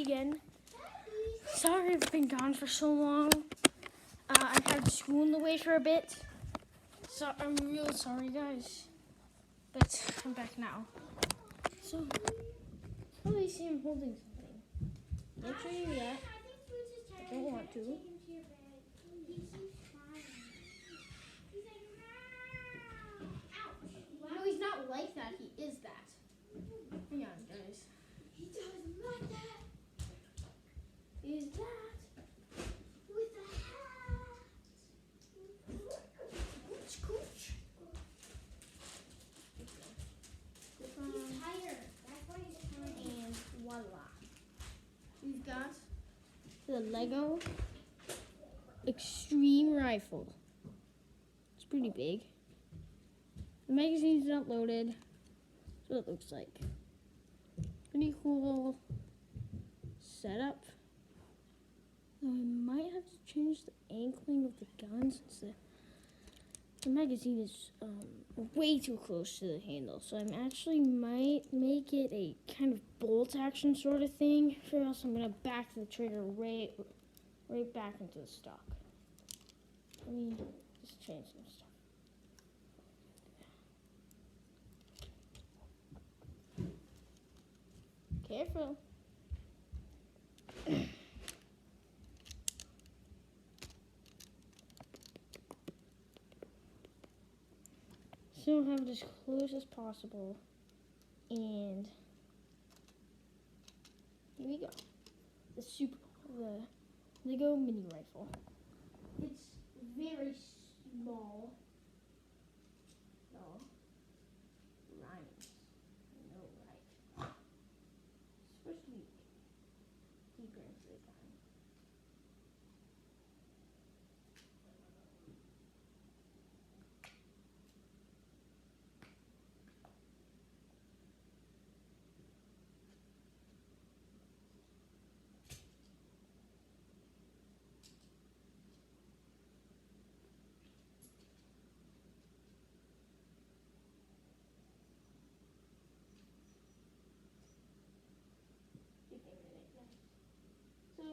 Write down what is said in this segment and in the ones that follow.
again. Sorry I've been gone for so long. I've had school in the way for a bit. So I'm real sorry, guys. But I'm back now. So, oh, you see I'm holding something. Can't show you yet. I don't want to. No, he's not like that. He is that. Hang on, guys. He doesn't like that. Is that With the hat. Cooch Cooch? He's tired. That's why he's tired. And voila. We've got the Lego Extreme Rifle. It's pretty big. The magazine's not loaded. That's what it looks like. Pretty cool setup. Though I might have to change the ankling of the gun since the magazine is way too close to the handle. So I'm actually might make it a kind of bolt action sort of thing. Or else I'm gonna back the trigger right back into the stock. Let me just change some stuff. Careful. So have it as close as possible. And here we go. The Lego mini rifle. It's very small. No. Rhymes. No, right. It's supposed to be deeper into the gun. So,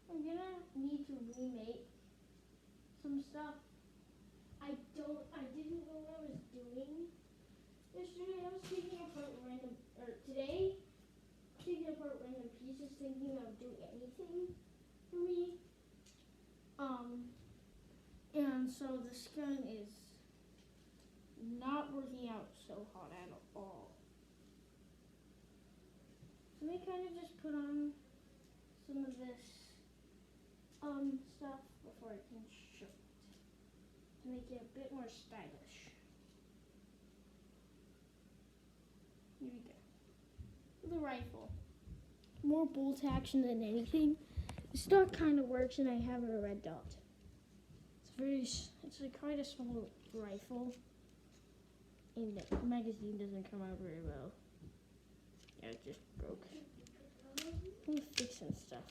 I'm gonna need to remake some stuff. I didn't know what I was doing yesterday. I was taking apart today, taking apart random pieces thinking I would do anything for me. And so this gun is not working out so hot at all. So I kind of just put on some of this stuff before I can show it to make it a bit more stylish. Here we go. The rifle. More bolt action than anything. The stock kind of works, and I have a red dot. It's quite a small rifle, and the magazine doesn't come out very well. Yeah, it just broke. I'm fixing stuff.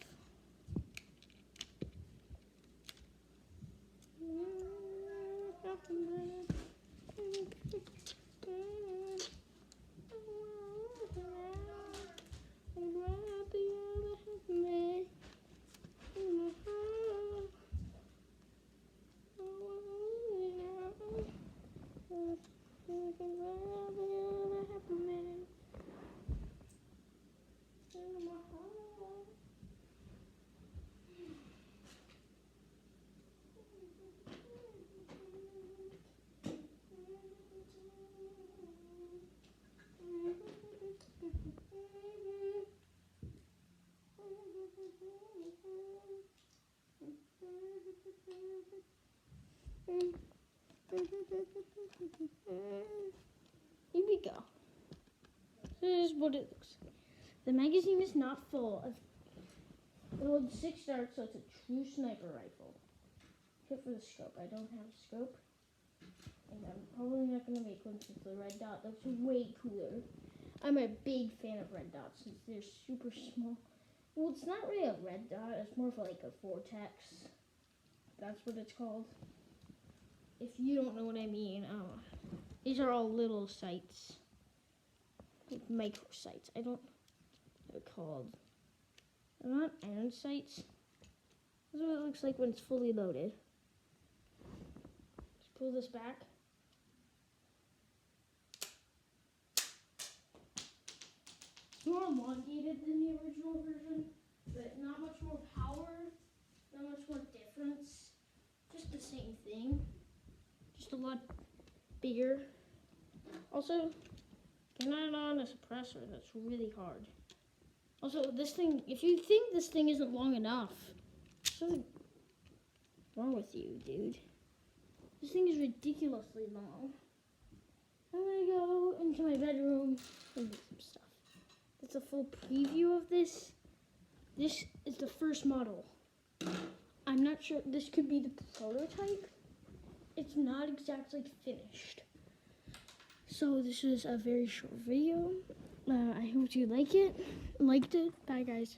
Here we go. This is what it looks like. The magazine is not full. It holds 6 darts, so it's a true sniper rifle. Except for the scope. I don't have a scope. And I'm probably not going to make one since the red dot looks way cooler. I'm a big fan of red dots since they're super small. Well, it's not really a red dot. It's more of like a vortex. That's what it's called. If you don't know what I mean, these are all little sights. Like micro sights. I don't know what they're called. called. They're not iron sights. This is what it looks like when it's fully loaded. Just pull this back. It's more elongated than the original version, but not much more power, not much more difference. Just the same thing, just a lot bigger. Also, can add on a suppressor that's really hard. Also, this thing, if you think this thing isn't long enough, there's something wrong with you, dude. This thing is ridiculously long. I'm gonna go into my bedroom and do some stuff. That's a full preview of this. This is the first model. I'm not sure, this could be the prototype. It's not exactly finished. So this is a very short video. I hope you liked it. Bye guys.